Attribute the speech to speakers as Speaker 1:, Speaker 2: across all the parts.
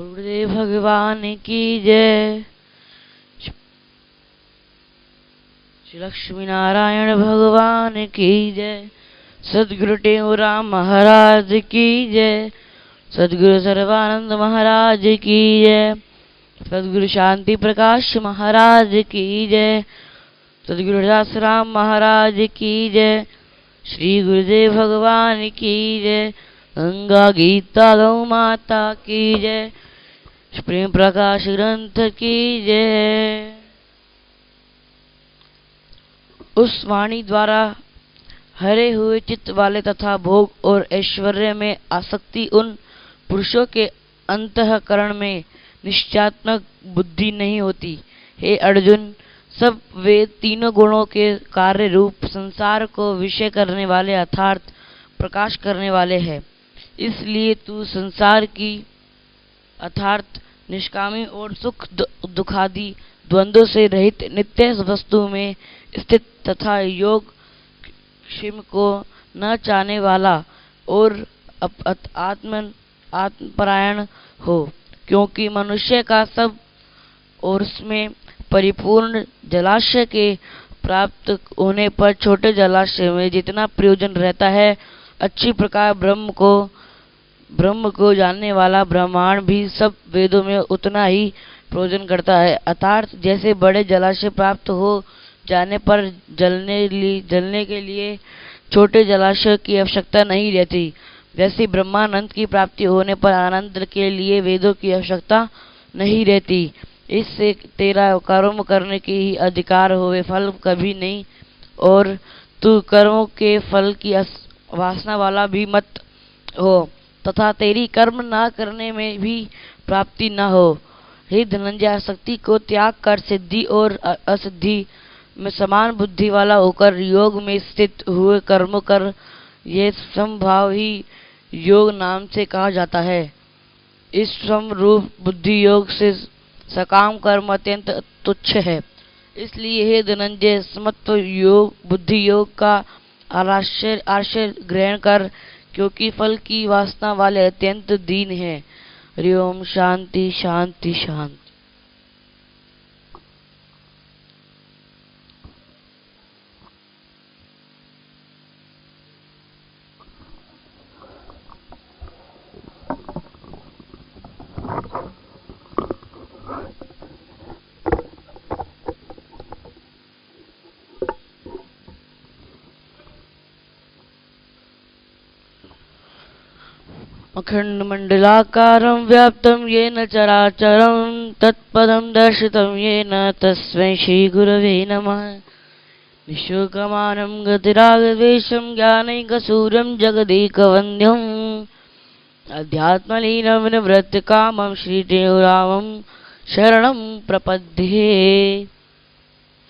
Speaker 1: गुरुदेव भगवान की जय। श्री लक्ष्मी नारायण भगवान की जय। सदगुरु टेऊराम महाराज की जय। सदगुरु सर्वानंद महाराज की जय। सदगुरु शांति प्रकाश महाराज की जय। सदगुरु दासराम महाराज की जय। श्री गुरुदेव भगवान की जय। गंगा गीता गौ माता की जय। प्रेम प्रकाश ग्रंथ की जय। उस वाणी द्वारा हरे हुए चित्त वाले तथा भोग और ऐश्वर्य में आसक्ति उन पुरुषों के अंतःकरण में निश्चयात्मक बुद्धि नहीं होती। हे अर्जुन, सब वे तीनों गुणों के कार्य रूप संसार को विषय करने वाले अर्थात प्रकाश करने वाले हैं। इसलिए तू संसार की अर्थात निष्कामी और सुख दुखादि द्वंद्व से रहित नित्य वस्तु में स्थित तथा योग क्षेम को न चाहने वाला और आत्मपरायण हो, क्योंकि मनुष्य का सब और उसमें परिपूर्ण जलाशय के प्राप्त होने पर छोटे जलाशय में जितना प्रयोजन रहता है, अच्छी प्रकार ब्रह्म को जानने वाला ब्रह्मांड भी सब वेदों में उतना ही प्रयोजन करता है। अर्थात जैसे बड़े जलाशय प्राप्त हो जाने पर जलने के लिए छोटे जलाशय की आवश्यकता नहीं रहती, वैसे ब्रह्मानंद की प्राप्ति होने पर आनंद के लिए वेदों की आवश्यकता नहीं रहती। इससे तेरा कर्म करने की ही अधिकार होवे, फल कभी नहीं, और तू कर्मों के फल की वासना वाला भी मत हो तथा तेरी कर्म न करने में भी प्राप्ति न हो। हे धनंजय, आसक्ति को त्याग कर सिद्धि और असिद्धि में समान बुद्धि वाला होकर योग में स्थित हुए कर्म कर, ये समभाव ही योग नाम से कहा जाता है। इस समरूप बुद्धि योग से सकाम कर्म अत्यंत तुच्छ है। इसलिए हे धनंजय, समत्व योग बुद्धि योग का आश्रय ग्रहण कर, क्योंकि फल की वासना वाले अत्यंत दीन है। हरि ओम। शांति शांति शांति। अखंडमंडलाकारं व्याप्तं येन चराचरं तत्पदं दर्शितं येन तस्मै श्रीगुरवे नमः। विश्वकमानं गतिरागद्वेषं ज्ञानैकसूर्यं जगदेकवन्द्यम् अध्यात्मलीनं निवृत्तकामं श्रीदेवरामं शरणं प्रपद्ये।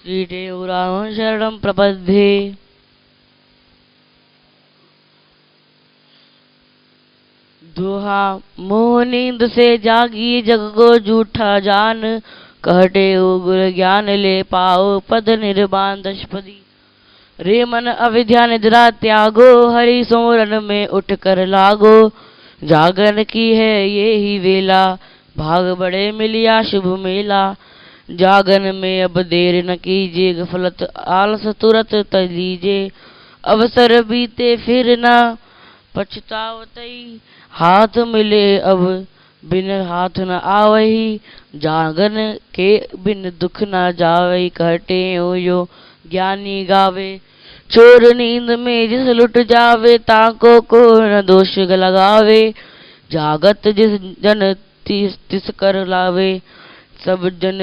Speaker 1: श्रीदेवरामं शरणं प्रपद्ये। दोहा मोह नींद से जागी जग को झूठा जान, कहते हो गुर ज्ञान ले पाओ पद निर्वाण दशपदी। रे मन अविद्या निद्रा त्यागो, हरि सोरन में उठ कर लागो। जागरण की है ये ही वेला, भाग बड़े मिलिया शुभ मेला। जागन में अब देर न कीजिए, गफलत आलस तुरत तलीजे। अवसर बीते फिर न पछतावतई, हाथ मिले अब बिन हाथ न आवही। जागन के बिन दुख न जावई, कहते हो यो ज्ञानी गावे। चोर नींद में जिस लुट जावे, ताको को न दोष लगावे। जागत जिस जन तिस कर लावे, सब जन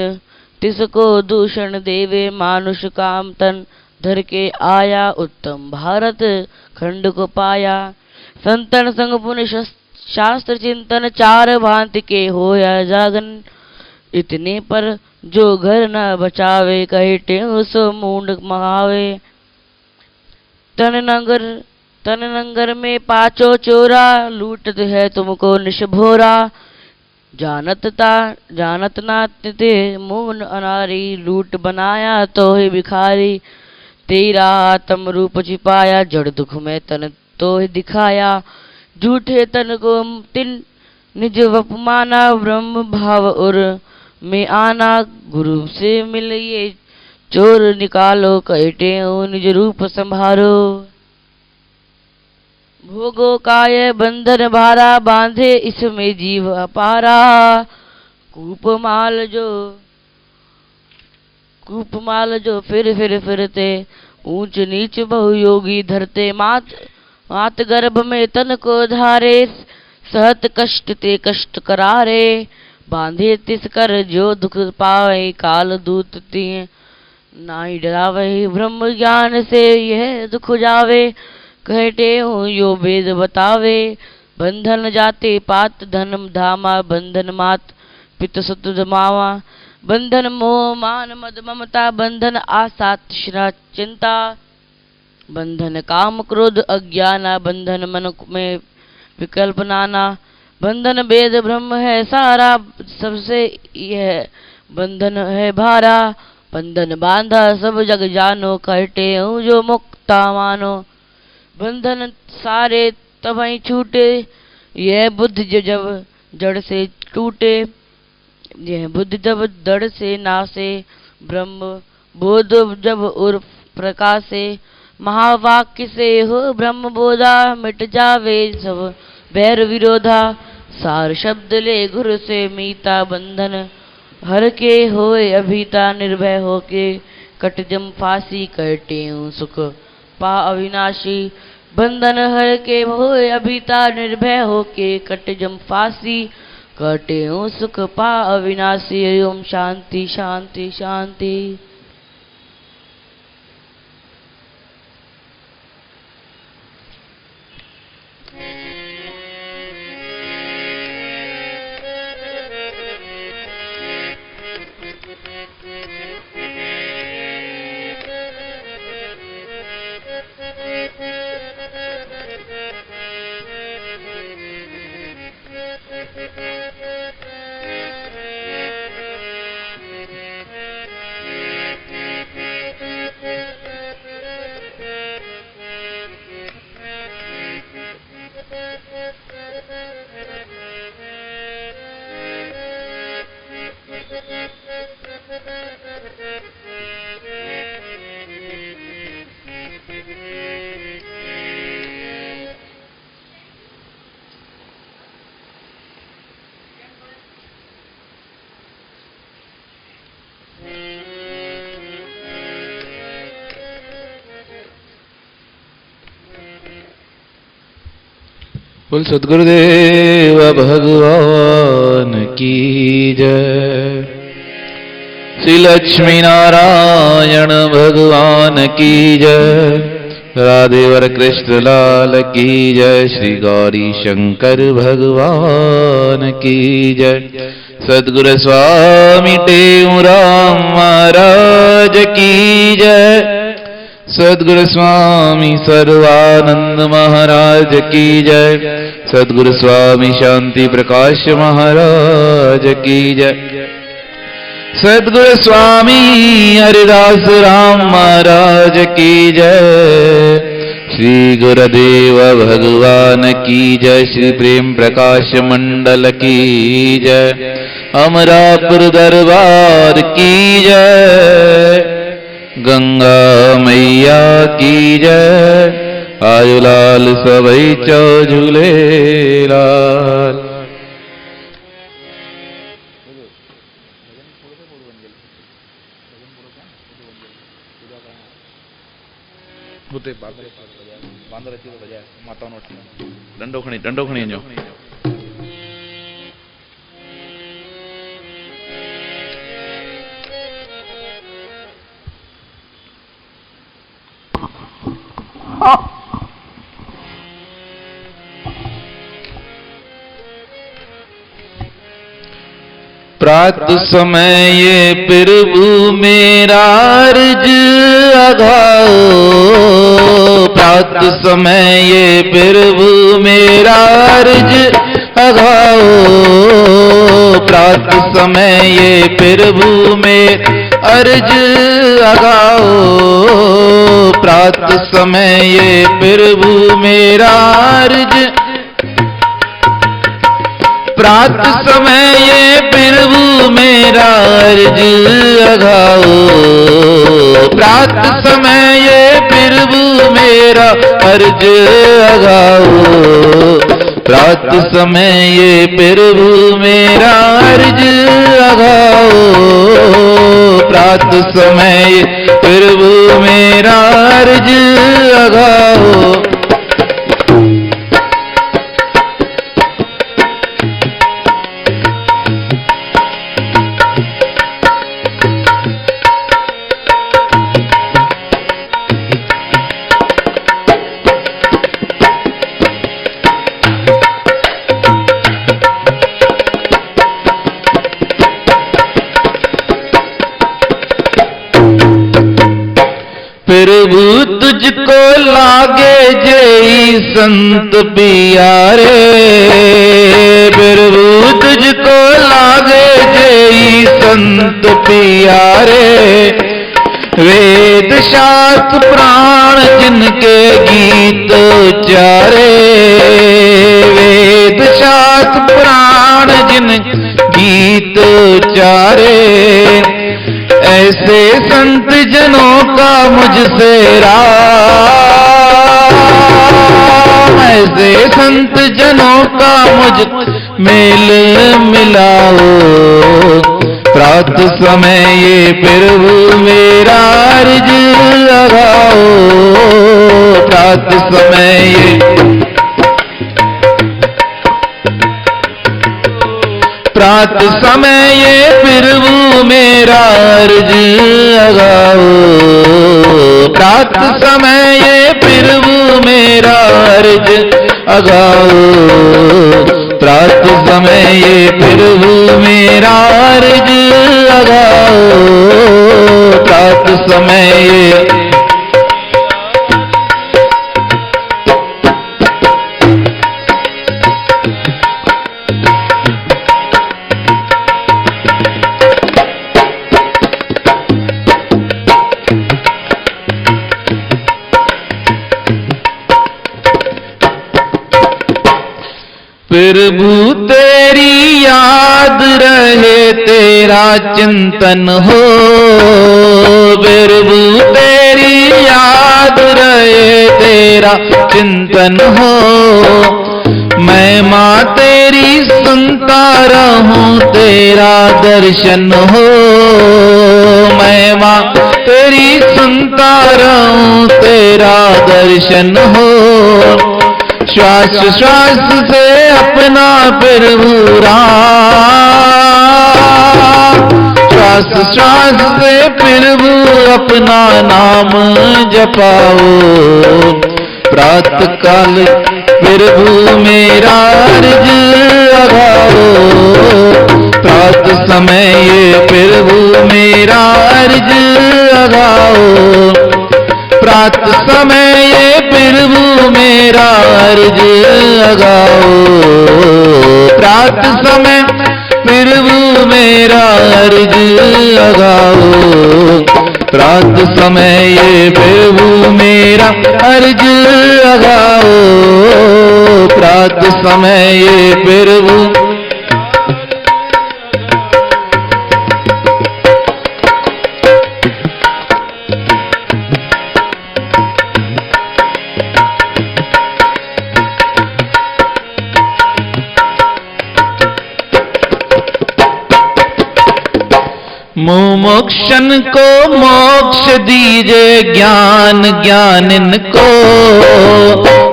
Speaker 1: तिसको दूषण देवे। मानुष काम तन धर के आया, उत्तम भारत खंड को पाया। संतन संग पुण्य शास्त्र चिंतन, चार भांति के होया जागन। इतने पर जो घर न बचावे, कहे टेऊ सो मूंड महावे। तन नंगर में पाचो चोरा, लूटत है तुमको निशभोरा। जानत ना ते मून अनारी, लूट बनाया तो ही भिखारी। तेरा आत्म रूप छिपाया, जड़ दुख में तन तो ही दिखाया। झूठे तन को तिन निज वपमाना ब्रह्म भाव और में आना, गुरु से मिलिए चोर निकालो, कहते हो निज रूप संभारो। भोगो काय बंधन भारा, बांधे इसमें जीव अपारा, कूपमाल जो फिर फिरते, ऊंच नीच बहु योगी धरते, मात गर्भ में तन को धारे, सहत कष्ट ते कष्ट करारे, बांधे तिस कर जो दुख पावे, काल दूत तिय नाहि डरावे, ब्रह्म ज्ञान से यह दुख जावे, कहते हो यो वेद बतावे। बंधन जाते पात धन धामा, बंधन मात पित सुत जमावा, बंधन मोह मान मद ममता, बंधन आशा तृष्णा चिंता, बंधन काम क्रोध अज्ञाना, बंधन मन में विकल्प नाना, बंधन वेद ब्रह्म है सारा, सबसे यह बंधन है भारा, बंधन बांधा सब जग जानो, कहते हूँ जो मुक्ता मानो। बंधन सारे तबहि छूटे, यह बुद्धि जब जड़ से टूटे, यह बुद्धि जब दड़ से नासे, ब्रह्म बोध जब उर प्रकाशे, महावाक्य से हो ब्रह्म बोधा, मिट जावे सब बैर विरोधा, सार शब्द ले गुरु से मीता, बंधन हर के होए अभीता, निर्भय होके कट जम फांसी, कहते हूँ सुख पा अविनाशी, बंधन हर के होए अभीता, निर्भय होके कट जम फांसी, कहते हूँ सुख पा अविनाशी। ओम शांति शांति शांति।
Speaker 2: बोल सद्गुरुदेव भगवान की जय, श्री लक्ष्मी नारायण भगवान की जय, राधेवर कृष्ण लाल की जय, श्री गौरी शंकर भगवान की जय, सद्गुरु स्वामी टेऊराम महाराज की जय, सद्गुरु स्वामी सर्वानंद महाराज की जय, सद्गुरु स्वामी शांति प्रकाश महाराज की जय, सद्गुरु स्वामी हरिदास राम महाराज की जय, श्री गुरुदेव भगवान की जय, श्री प्रेम प्रकाश मंडल की जय, अमरापुर दरबार की जय, गंगा मैया की जय, आयुलाल सबई चौ झूलेलाल। दंडो खणी अञो प्रातः समय ये प्रभु मेरा अर्ज अघाओ, प्रातः समय ये प्रभु मेरा अर्ज अघाओ, प्रातः समय ये प्रभु में अर्ज अघाओ, प्रातः समय ये प्रभु मेरा अर्ज प्रात समय ये प्रभु मेरा अर्ज लगाओ, प्रात समय ये प्रभु मेरा अर्ज लगाओ, प्रात समय ये प्रभु मेरा अर्ज लगाओ, प्रात समय प्रभु मेरा अर्ज लगाओ। प्रभु तुझको लागे जय संत पियारे, प्रभु तुझको लागे जय संत पियारे, वेद शास्त्र प्राण जिनके गीत उचारे, वेद शास्त्र प्राण जिन गीत उचारे, ऐसे संत जनों का मुझसे राम, ऐसे संत जनों का मुझ मेल मिलाओ, प्रात समय ये प्रभु मेरा अर्ज लगाओ, प्रात समय ये प्रात समय ये प्रभु मेरा अर्ज लगाओ, प्रात समय ये प्रभु मेरा अर्ज लगाओ, प्रात समय ये प्रभु मेरा अर्ज लगाओ, प्रात समय ये प्रभु तेरी याद रहे तेरा चिंतन हो, प्रभु तेरी याद रहे तेरा चिंतन हो, मैं माँ तेरी सुनता रहूं तेरा दर्शन हो, मैं माँ तेरी सुनता रहूं तेरा दर्शन हो, श्वास श्वास से अपना प्रभु राम, श्वास श्वास से प्रभु अपना नाम जपाओ, प्रात काल प्रभु मेरा अर्ज लगाओ, प्रात समय ये प्रभु मेरा अर्ज लगाओ, प्रात समय ये प्रभु मेरा अर्ज लगाओ, प्रात समय प्रभु मेरा अर्ज लगाओ, प्रात समय ये प्रभु मेरा अर्ज लगाओ, प्रात समय ये प्रभु मुमुक्षन को मोक्ष दीजे ज्ञान ज्ञान इनको,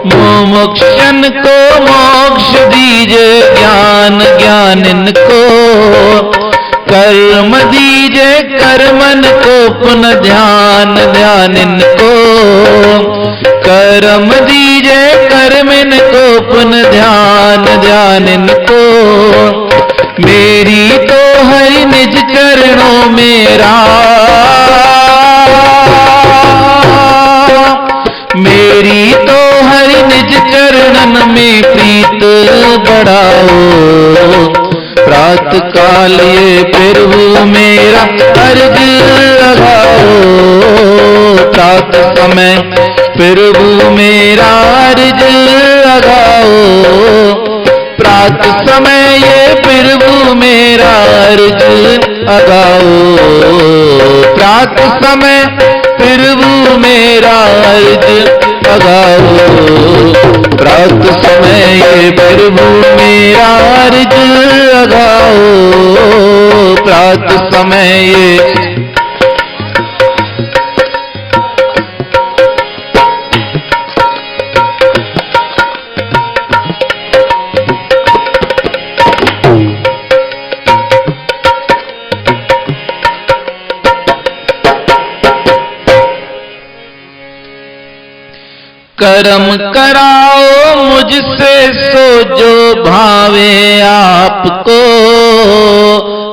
Speaker 2: मुमुक्षन को मोक्ष दीजे ज्ञान ज्ञान इनको, कर्म दीजे कर्मन को पुनः ध्यान ध्यान इनको, कर्म दीजे कर्मन को पुनः ध्यान ध्यान इनको, मेरी तो हरि निज चरणों में मेरी तो हरि निज चरणन में प्रीत बढ़ाओ, प्रात काल ये प्रभु मेरा अर्ज लगाओ, प्रात समय प्रभु मेरा अर्ज लगाओ, प्रात समय ये समय प्रभु मेरा अर्ज लगाओ, प्रात समय ये प्रभु मेरा अर्ज लगाओ, प्रात समय ये। कर्म कराओ मुझसे सो जो भावे आपको,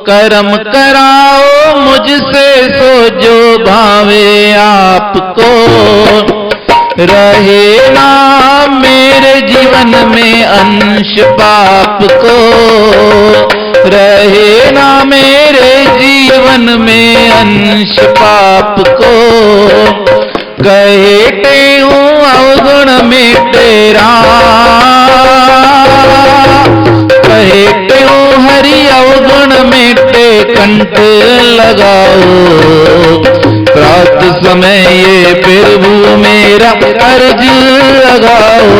Speaker 2: कर्म कराओ मुझसे सो जो भावे आपको, रहे ना मेरे जीवन में अंश पाप को, रहे ना मेरे जीवन में अंश पाप को, कहते हूँ अवगुण में तेरा, कहते हूँ हरि अवगुण में ते कंठ लगाओ, प्रात समय ये प्रभु मेरा अर्ज लगाओ,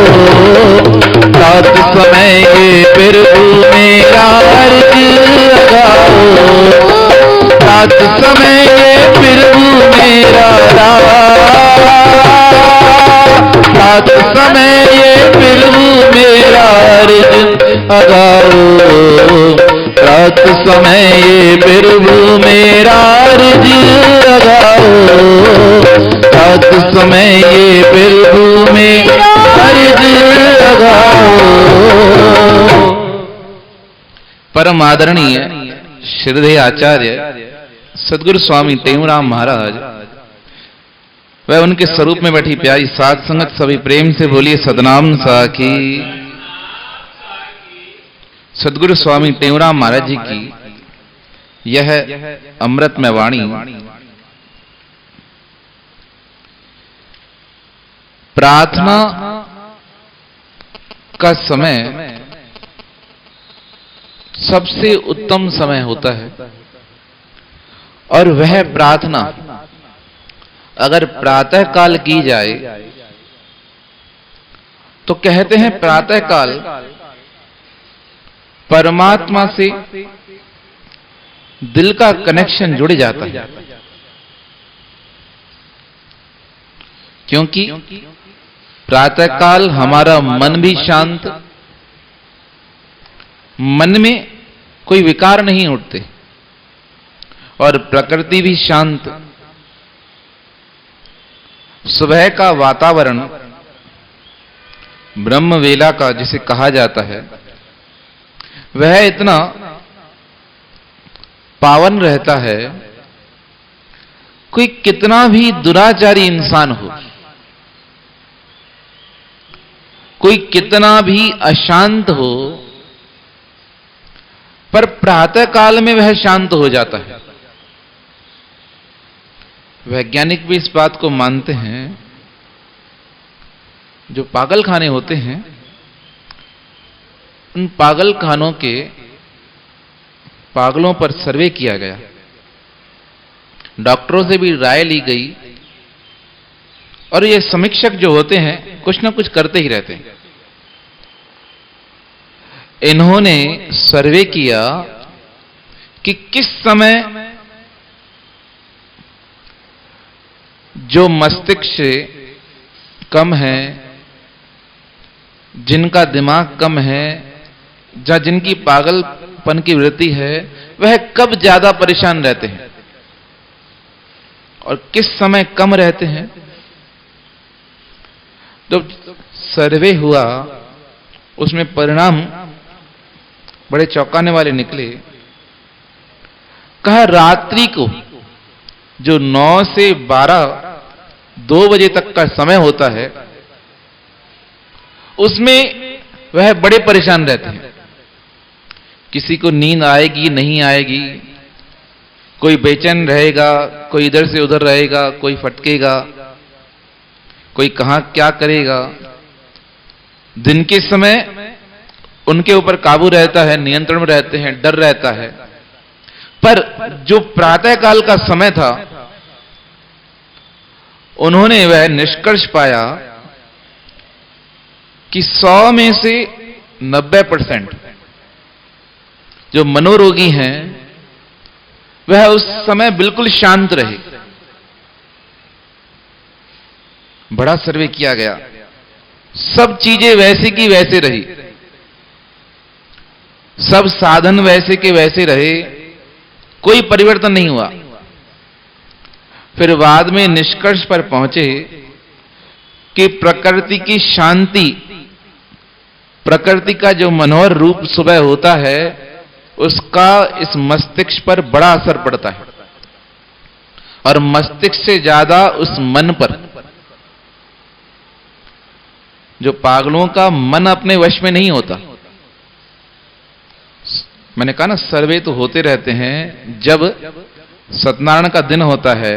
Speaker 2: प्रात समय ये प्रभु मेरा अर्ज लगाओ, प्रात समय ये प्रभु मेरा रात समय ये प्रभु मेरा अर्ज लगाओ, रात समय ये प्रभु मेरा अर्ज लगाओ, रात समय ये प्रभु मेरा अर्ज लगाओ। परम आदरणीय श्रद्धेय आचार्य सद्गुरु स्वामी टेऊराम महाराज वह उनके स्वरूप में बैठी प्यारी साध संगत सभी प्रेम से बोलिए सदनाम साखी। सद्गुरु स्वामी टेऊराम महाराज जी की यह अमृतमय वाणी प्रार्थना का समय सबसे उत्तम समय होता है, और वह प्रार्थना अगर प्रातः काल की जाए तो कहते हैं प्रातः काल परमात्मा से दिल का कनेक्शन जुड़ जाता है, क्योंकि प्रातः काल हमारा मन भी शांत, मन में कोई विकार नहीं उठते और प्रकृति भी शांत। सुबह का वातावरण ब्रह्म वेला का जिसे कहा जाता है वह इतना पावन रहता है, कोई कितना भी दुराचारी इंसान हो, कोई कितना भी अशांत हो, पर प्रातः काल में वह शांत हो जाता है। वैज्ञानिक भी इस बात को मानते हैं, जो पागल खाने होते हैं उन पागल खानों के पागलों पर सर्वे किया गया, डॉक्टरों से भी राय ली गई, और ये समीक्षक जो होते हैं कुछ ना कुछ करते ही रहते हैं। इन्होंने सर्वे किया कि किस समय जो मस्तिष्क से कम है, जिनका दिमाग कम है, या जिनकी पागलपन की वृत्ति है, वह कब ज्यादा परेशान रहते हैं और किस समय कम रहते हैं। तो सर्वे हुआ, उसमें परिणाम बड़े चौंकाने वाले निकले। कहा रात्रि को जो 9 से 12 2 बजे तक का समय होता है उसमें वह बड़े परेशान रहते हैं। किसी को नींद आएगी नहीं आएगी, कोई बेचैन रहेगा, कोई इधर से उधर रहेगा, कोई फटकेगा, कोई कहां क्या करेगा। दिन के समय उनके ऊपर काबू रहता है, नियंत्रण में रहते हैं, डर रहता है। पर जो प्रातः काल का समय था उन्होंने वह निष्कर्ष पाया कि 100 में से 90% जो मनोरोगी हैं वह उस समय बिल्कुल शांत रहे। बड़ा सर्वे किया गया, सब चीजें वैसे की वैसे रही, सब साधन वैसे के वैसे रहे, कोई परिवर्तन नहीं हुआ। फिर बाद में निष्कर्ष पर पहुंचे कि प्रकृति की शांति, प्रकृति का जो मनोहर रूप सुबह होता है उसका इस मस्तिष्क पर बड़ा असर पड़ता है, और मस्तिष्क से ज्यादा उस मन पर। जो पागलों का मन अपने वश में नहीं होता। मैंने कहा ना, सर्वे तो होते रहते हैं। जब सत्यनारायण का दिन होता है,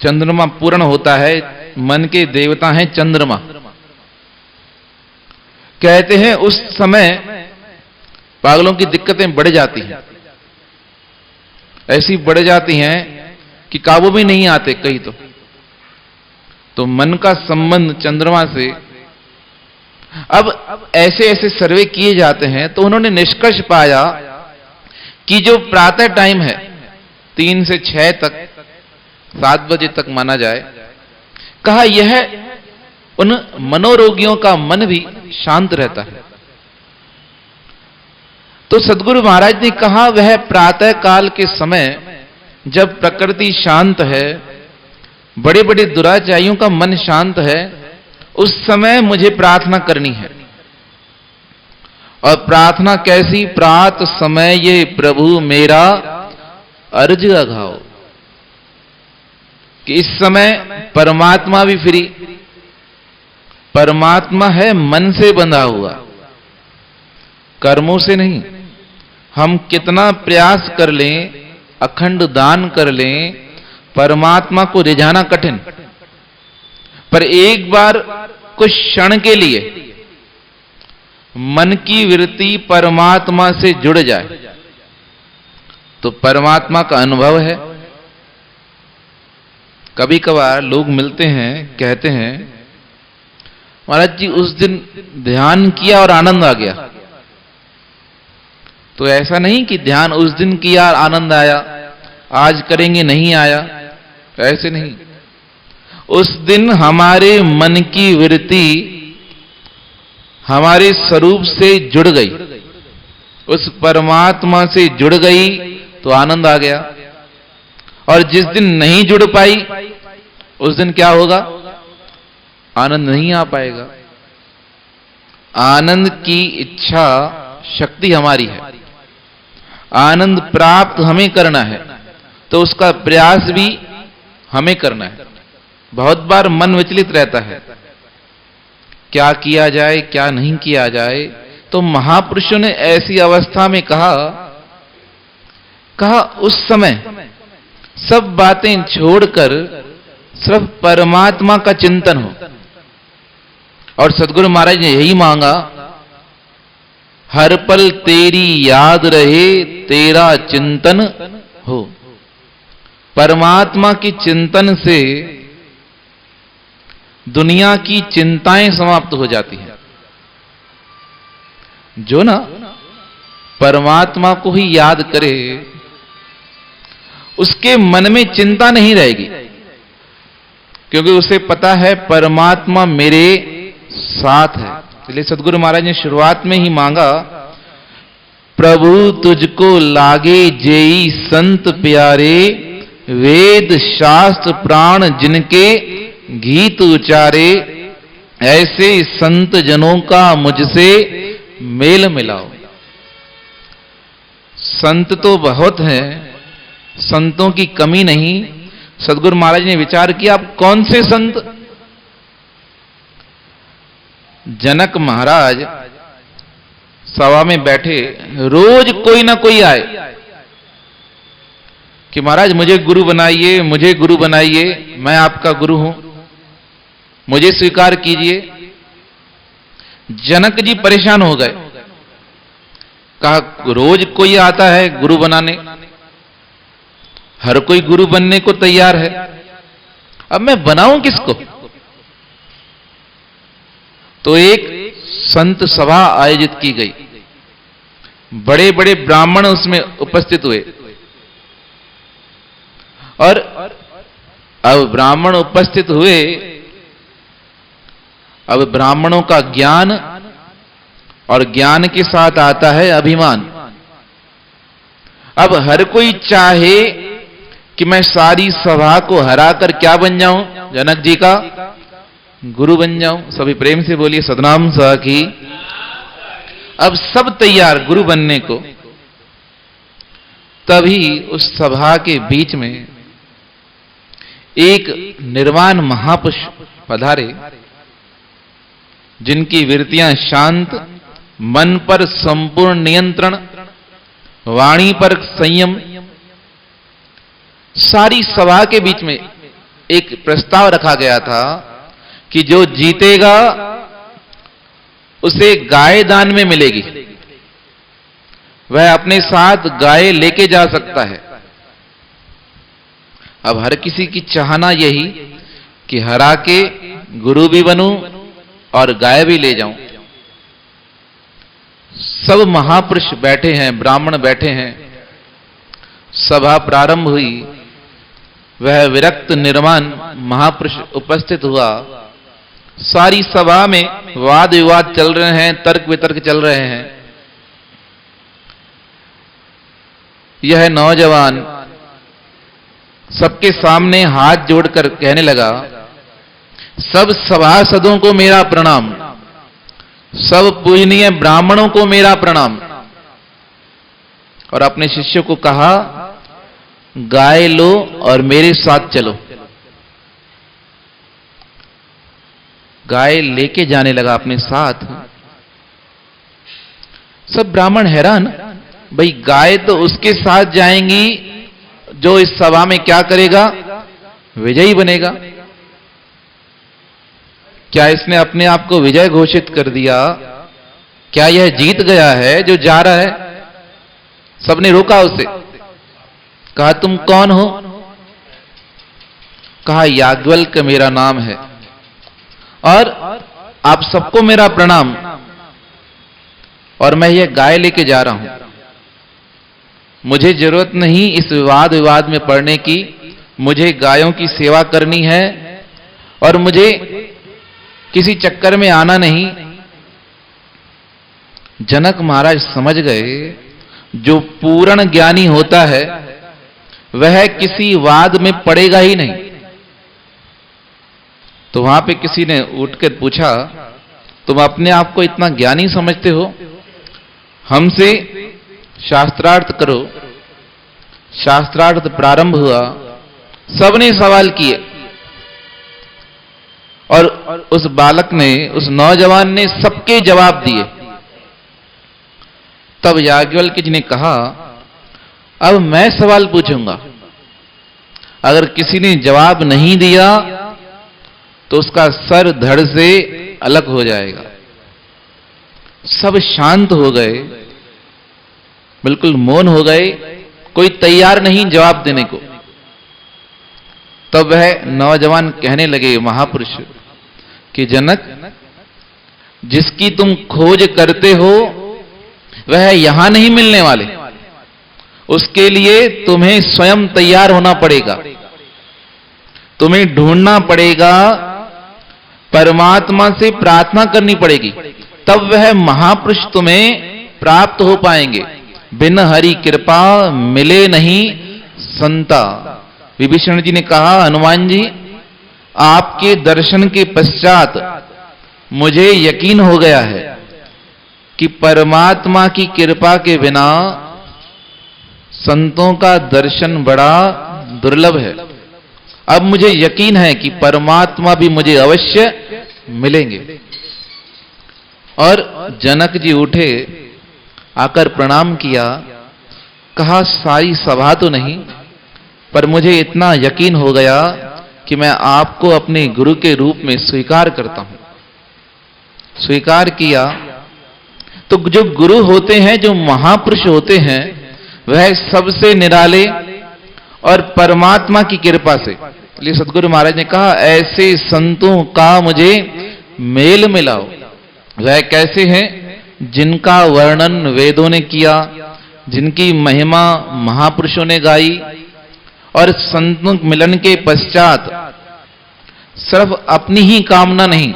Speaker 2: चंद्रमा पूर्ण होता है, मन के देवता हैं चंद्रमा, कहते हैं उस समय पागलों की दिक्कतें बढ़ जाती हैं, ऐसी बढ़ जाती हैं कि काबू भी नहीं आते कहीं। तो मन का संबंध चंद्रमा से। अब ऐसे ऐसे सर्वे किए जाते हैं, तो उन्होंने निष्कर्ष पाया कि जो प्रातः टाइम है 3 से 6 तक, 7 बजे तक माना जाए, कहा यह उन मनोरोगियों का मन भी शांत रहता है। तो सदगुरु महाराज ने कहा वह प्रातः काल के समय जब प्रकृति शांत है, बड़े बड़े दुराचारियों का मन शांत है, उस समय मुझे प्रार्थना करनी है। और प्रार्थना कैसी? प्रात समय ये प्रभु मेरा अर्ज अघाओ, कि इस समय परमात्मा भी फ्री। परमात्मा है मन से बंधा हुआ, कर्मों से नहीं। हम कितना प्रयास कर लें, अखंड दान कर लें, परमात्मा को रिझाना कठिन। पर एक बार कुछ क्षण के लिए मन की वृत्ति परमात्मा से जुड़ जाए तो परमात्मा का अनुभव है। कभी कभार लोग मिलते हैं, कहते हैं महाराज जी उस दिन ध्यान किया और आनंद आ गया। तो ऐसा नहीं कि ध्यान उस दिन किया और आनंद आया, आज करेंगे नहीं आया, ऐसे नहीं। उस दिन हमारे मन की वृत्ति हमारे स्वरूप से जुड़ गई, उस परमात्मा से जुड़ गई तो आनंद आ गया। और जिस दिन नहीं जुड़ पाई उस दिन क्या होगा? आनंद नहीं आ पाएगा। आनंद की इच्छा शक्ति हमारी है, आनंद प्राप्त हमें करना है, तो उसका प्रयास भी हमें करना है। बहुत बार मन विचलित रहता है, क्या किया जाए क्या नहीं किया जाए। तो महापुरुषों ने ऐसी अवस्था में कहा उस समय सब बातें छोड़कर सिर्फ परमात्मा का चिंतन हो। और सदगुरु महाराज ने यही मांगा, हर पल तेरी याद रहे तेरा चिंतन हो। परमात्मा की चिंतन से दुनिया की चिंताएं समाप्त हो जाती हैं। जो ना परमात्मा को ही याद करे उसके मन में चिंता नहीं रहेगी, क्योंकि उसे पता है परमात्मा मेरे साथ है। इसलिए सदगुरु महाराज ने शुरुआत में ही मांगा, प्रभु तुझको लागे जेई संत प्यारे, वेद शास्त्र प्राण जिनके गीत उचारे, ऐसे संत जनों का मुझसे मेल मिलाओ। संत तो बहुत हैं, संतों की कमी नहीं। सदगुरु महाराज ने विचार किया, आप कौन से संत? जनक महाराज सभा में बैठे, रोज कोई ना कोई आए कि महाराज मुझे गुरु बनाइए, मुझे गुरु बनाइए, मैं आपका गुरु हूं, मुझे स्वीकार कीजिए। जनक जी परेशान हो गए, कहा रोज कोई आता है गुरु बनाने, हर कोई गुरु बनने को तैयार है, अब मैं बनाऊं किसको? तो एक संत सभा आयोजित की गई, बड़े बड़े ब्राह्मण उसमें उपस्थित हुए, और अब ब्राह्मण उपस्थित हुए। अब ब्राह्मणों का ज्ञान, और ज्ञान के साथ आता है अभिमान। अब हर कोई चाहे कि मैं सारी सभा को हराकर क्या बन जाऊं? जनक जी का गुरु बन जाऊं। सभी प्रेम से बोलिए सतनाम साखी। अब सब तैयार गुरु बनने को। तभी उस सभा के बीच में एक निर्वाण महापुरुष पधारे, जिनकी वृत्तियां शांत, मन पर संपूर्ण नियंत्रण, वाणी पर संयम। सारी सभा के बीच में एक प्रस्ताव रखा गया था कि जो जीतेगा उसे गाय दान में मिलेगी, वह अपने साथ गाय लेके जा सकता है। अब हर किसी की चाहना यही कि हरा के गुरु भी बनूं और गाय भी ले जाऊं। सब महापुरुष बैठे हैं, ब्राह्मण बैठे हैं। सभा प्रारंभ हुई। वह विरक्त निर्वाण महापुरुष उपस्थित हुआ। सारी सभा में वाद विवाद चल रहे हैं, तर्क वितर्क चल रहे हैं। यह नौजवान सबके सामने हाथ जोड़कर कहने लगा, सब सभासदों को मेरा प्रणाम, सब पूजनीय ब्राह्मणों को मेरा प्रणाम। और अपने शिष्य को कहा, गाय लो और मेरे साथ चलो। गाय लेके जाने लगा अपने साथ। सब ब्राह्मण हैरान, भाई गाय तो उसके साथ जाएंगी जो इस सभा में क्या करेगा? विजयी बनेगा। क्या इसने अपने आप को विजय घोषित कर दिया? क्या यह जीत गया है जो जा रहा है? सबने रोका उसे, कहा तुम कौन हो? कहा याज्ञवल्क्य मेरा नाम है और आप सबको मेरा प्रणाम, और मैं यह गाय लेके जा रहा हूं। मुझे जरूरत नहीं इस विवाद विवाद में पड़ने की, मुझे गायों की सेवा करनी है और मुझे किसी चक्कर में आना नहीं। जनक महाराज समझ गए, जो पूर्ण ज्ञानी होता है वह किसी वाद में पड़ेगा ही नहीं। तो वहां पे किसी ने उठकर पूछा, तुम अपने आप को इतना ज्ञानी समझते हो, हमसे शास्त्रार्थ करो। शास्त्रार्थ प्रारंभ हुआ। सबने सवाल किए और उस बालक ने, उस नौजवान ने सबके जवाब दिए। तब याज्ञवल्क्य जी ने कहा, अब मैं सवाल पूछूंगा, अगर किसी ने जवाब नहीं दिया तो उसका सर धड़ से अलग हो जाएगा। सब शांत हो गए, बिल्कुल मौन हो गए, कोई तैयार नहीं जवाब देने को। तब वह नौजवान कहने लगे, महापुरुष, कि जनक, जिसकी तुम खोज करते हो वह यहां नहीं मिलने वाले, उसके लिए तुम्हें स्वयं तैयार होना पड़ेगा। तुम्हें ढूंढना पड़ेगा, परमात्मा से प्रार्थना करनी पड़ेगी, तब वह महापुरुष तुम्हें प्राप्त हो पाएंगे। बिन हरि कृपा मिले नहीं संता। विभीषण जी ने कहा, हनुमान जी, आपके दर्शन के पश्चात मुझे यकीन हो गया है कि परमात्मा की कृपा के बिना संतों का दर्शन बड़ा दुर्लभ है। अब मुझे यकीन है कि परमात्मा भी मुझे अवश्य मिलेंगे। और जनक जी उठे, आकर प्रणाम किया, कहा, सारी सभा तो नहीं, पर मुझे इतना यकीन हो गया कि मैं आपको अपने गुरु के रूप में स्वीकार करता हूं। स्वीकार किया। तो जो गुरु होते हैं, जो महापुरुष होते हैं, वह सबसे निराले और परमात्मा की कृपा से इसलिए सदगुरु महाराज ने कहा ऐसे संतों का मुझे मेल मिलाओ। वह कैसे हैं? जिनका वर्णन वेदों ने किया, जिनकी महिमा महापुरुषों ने गाई, और संत मिलन के पश्चात सिर्फ अपनी ही कामना नहीं,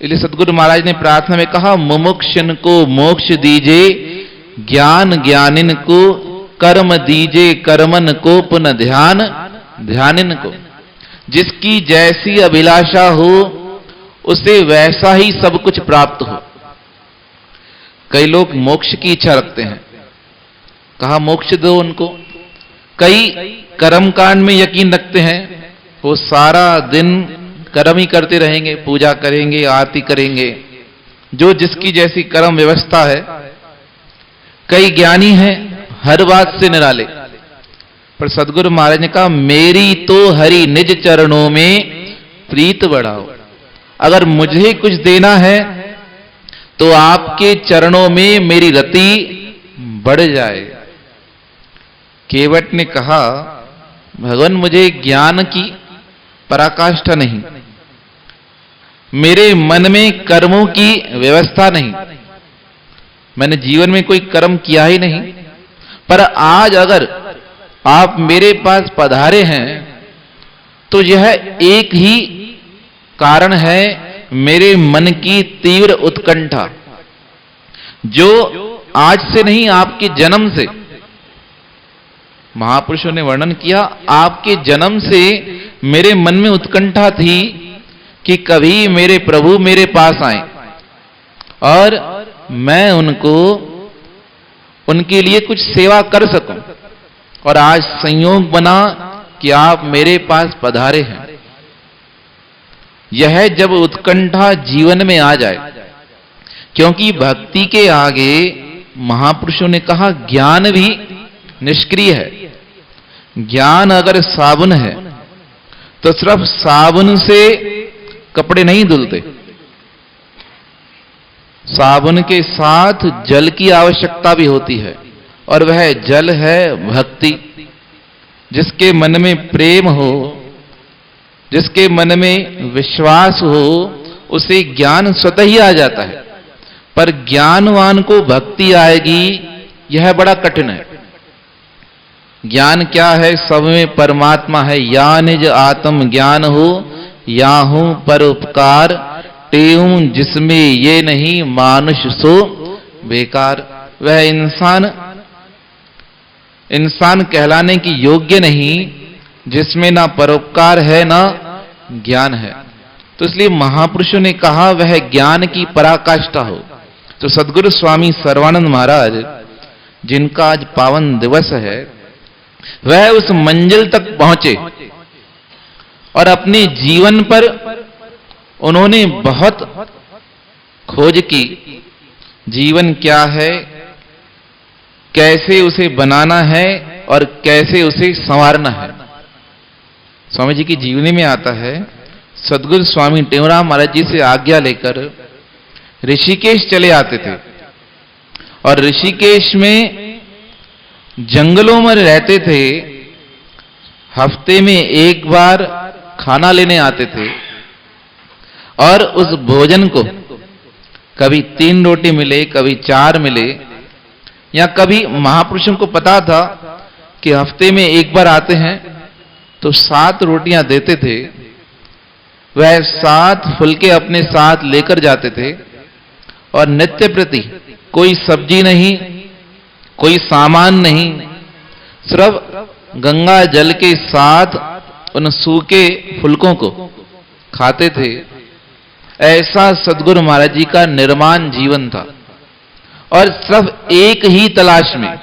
Speaker 2: इसलिए सदगुरु महाराज ने प्रार्थना में कहा मुमुक्षुन को मोक्ष दीजे, ज्ञान ज्ञानिन को कर्म दीजे, कर्मन को पुनः ध्यान ध्यानिन को। जिसकी जैसी अभिलाषा हो उसे वैसा ही सब कुछ प्राप्त हो। कई लोग मोक्ष की इच्छा रखते हैं, कहा मोक्ष दो उनको। कई कर्म कांड में यकीन रखते हैं, वो सारा दिन कर्म ही करते रहेंगे, पूजा करेंगे, आरती करेंगे, जो जिसकी जैसी कर्म व्यवस्था है। कई ज्ञानी हैं हर बात से निराले, पर सदगुरु महाराज ने कहा मेरी तो हरि निज चरणों में प्रीत बढ़ाओ। अगर मुझे कुछ देना है तो आपके चरणों में मेरी रति बढ़ जाए। केवट ने कहा भगवान मुझे ज्ञान की पराकाष्ठा नहीं, मेरे मन में कर्मों की व्यवस्था नहीं, मैंने जीवन में कोई कर्म किया ही नहीं, पर आज अगर आप मेरे पास पधारे हैं तो यह एक ही कारण है मेरे मन की तीव्र उत्कंठा, जो आज से नहीं आपके जन्म से। महापुरुषों ने वर्णन किया आपके जन्म से मेरे मन में उत्कंठा थी कि कभी मेरे प्रभु मेरे पास आए और मैं उनको उनके लिए कुछ सेवा कर सकूं, और आज संयोग बना कि आप मेरे पास पधारे हैं। यह जब उत्कंठा जीवन में आ जाए, क्योंकि भक्ति के आगे महापुरुषों ने कहा ज्ञान भी निष्क्रिय है। ज्ञान अगर साबुन है तो सिर्फ साबुन से कपड़े नहीं धुलते, साबुन के साथ जल की आवश्यकता भी होती है, और वह जल है भक्ति। जिसके मन में प्रेम हो, जिसके मन में विश्वास हो, उसे ज्ञान स्वतः ही आ जाता है। पर ज्ञानवान को भक्ति आएगी, यह बड़ा कठिन है। ज्ञान क्या है? सब में परमात्मा है। या निज आत्म ज्ञान हो, या हूं परोपकार, तेऊं जिसमें ये नहीं मानुष सो बेकार। वह इंसान कहलाने की योग्य नहीं जिसमें ना परोपकार है ना ज्ञान है। तो इसलिए महापुरुषों ने कहा वह ज्ञान की पराकाष्ठा हो। तो सदगुरु स्वामी सर्वानंद महाराज जिनका आज पावन दिवस है, वह उस मंजिल तक पहुंचे और अपने जीवन पर उन्होंने बहुत खोज की। जीवन क्या है, कैसे उसे बनाना है और कैसे उसे संवारना है। स्वामी जी की जीवनी में आता है, सदगुरु स्वामी टेवराम महाराज जी से आज्ञा लेकर ऋषिकेश चले आते थे, और ऋषिकेश में जंगलों में रहते थे। हफ्ते में एक बार खाना लेने आते थे, और उस भोजन को कभी 3 रोटी मिले, कभी 4 मिले, या कभी महापुरुषों को पता था कि हफ्ते में एक बार आते हैं तो 7 रोटियां देते थे। वह 7 फुलके अपने साथ लेकर जाते थे, और नित्य प्रति कोई सब्जी नहीं, कोई सामान नहीं, सिर्फ गंगा जल के साथ उन सूखे फुलकों को खाते थे। ऐसा सदगुरु महाराज जी का निर्माण जीवन था, और सिर्फ एक ही तलाश में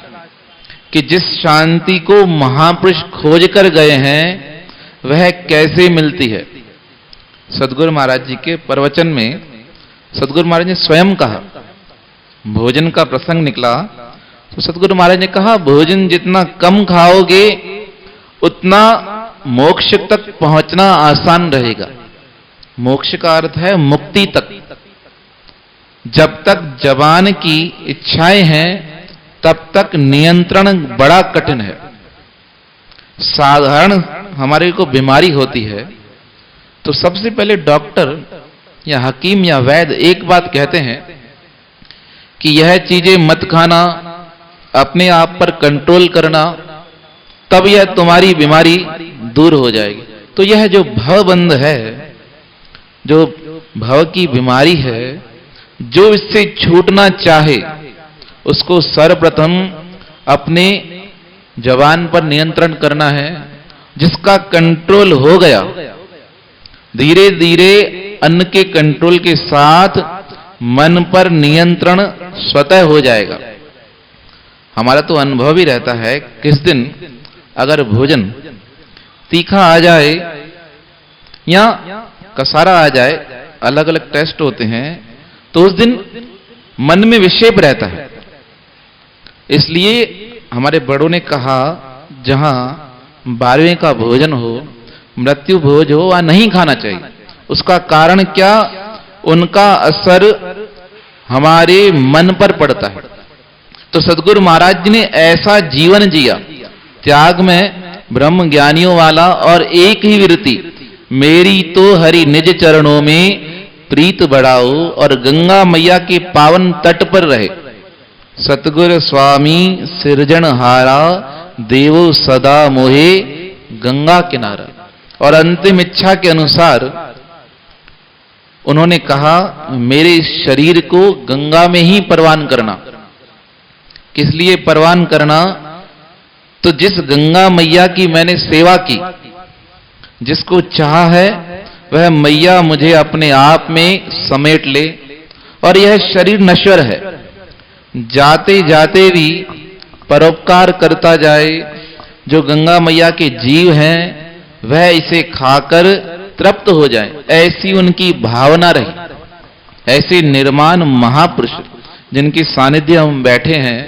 Speaker 2: कि जिस शांति को महापुरुष खोज कर गए हैं वह कैसे मिलती है। सदगुरु महाराज जी के प्रवचन में सदगुरु महाराज ने स्वयं कहा, भोजन का प्रसंग निकला तो सदगुरु महाराज ने कहा भोजन जितना कम खाओगे उतना मोक्ष तक पहुंचना आसान रहेगा। मोक्ष का अर्थ है मुक्ति तक। जब तक जबान की इच्छाएं हैं तब तक नियंत्रण बड़ा कठिन है। साधारण हमारे को बीमारी होती है तो सबसे पहले डॉक्टर या हकीम या वैद्य एक बात कहते हैं कि यह चीजें मत खाना, अपने आप पर कंट्रोल करना, तब यह तुम्हारी बीमारी दूर हो जाएगी। तो यह जो भवबंध है, जो भव की बीमारी है, जो इससे छूटना चाहे उसको सर्वप्रथम अपने जबान पर नियंत्रण करना है। जिसका कंट्रोल हो गया, धीरे धीरे अन्न के कंट्रोल के साथ मन पर नियंत्रण स्वतः हो जाएगा। हमारा तो अनुभव ही रहता है, किस दिन अगर भोजन तीखा आ जाए या कसारा आ जाए, अलग अलग टेस्ट होते हैं, तो उस दिन मन में विक्षेप रहता है। इसलिए हमारे बड़ों ने कहा, जहां 12वें का भोजन हो, मृत्यु भोज हो, वह नहीं खाना चाहिए। उसका कारण क्या? उनका असर हमारे मन पर पड़ता है। तो सदगुरु महाराज जी ने ऐसा जीवन जिया, त्याग में ब्रह्म ज्ञानियों वाला, और एक ही विरति, मेरी तो हरि निज चरणों में प्रीत बढ़ाओ, और गंगा मैया के पावन तट पर रहे। सतगुरु स्वामी सिरजनहारा, देवो सदा मोहे गंगा किनारा। और अंतिम इच्छा के अनुसार उन्होंने कहा, मेरे शरीर को गंगा में ही परवान करना। किस लिए परवान करना? तो जिस गंगा मैया की मैंने सेवा की, जिसको चाह है, वह मैया मुझे अपने आप में समेट ले। और यह शरीर नश्वर है, जाते जाते भी परोपकार करता जाए। जो गंगा मैया के जीव हैं, वह इसे खाकर तृप्त हो जाए, ऐसी उनकी भावना रही। ऐसे निर्माण महापुरुष जिनके सानिध्य हम बैठे हैं,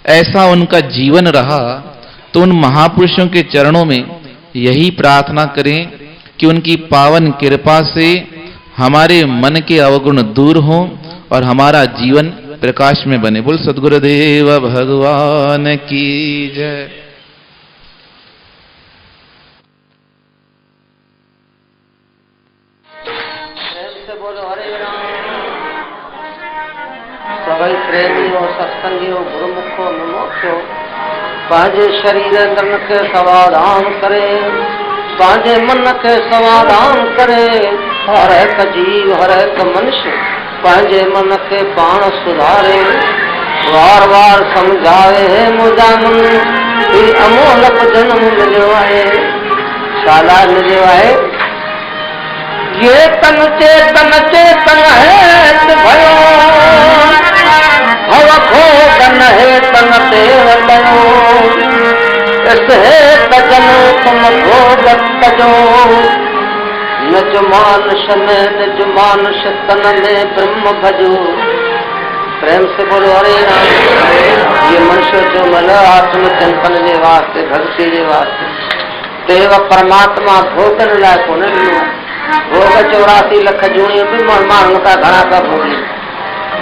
Speaker 2: ऐसा उनका जीवन रहा। तो उन महापुरुषों के चरणों में यही प्रार्थना करें कि उनकी पावन कृपा से हमारे मन के अवगुण दूर हों और हमारा जीवन प्रकाश में बने। बोल सद्गुरुदेव भगवान की जय।
Speaker 3: सभी प्रेमियों, सत्संगियों, गुरुमुखों, मुमुक्षों, पांजे शरीर तन के समाधान करे, पांजे मन के समाधान करे। हर एक जीव, हर एक मनुष्य पांजे मन के बाण सुधारे। बार बार समझावे है मुझा मन, फिर अमोलक जन्म मिलो है, शाला मिलो है। ये तन चेतन चेतन है भयो, भव खोदन है तन तेव तयो। इस है तजन तुम भोगत तजो, निज मानुष में निज मानुष तन में ब्रह्म भजो। प्रेम से बोलो हरे राम। ये मनुष्य जो मिला आत्मचिंतन के वास्ते, भक्ति के वास्ते, देव परमात्मा भोगन लायक होने मिलो। भोग 84 लख जूनियों भी मान का घड़ा का भोगी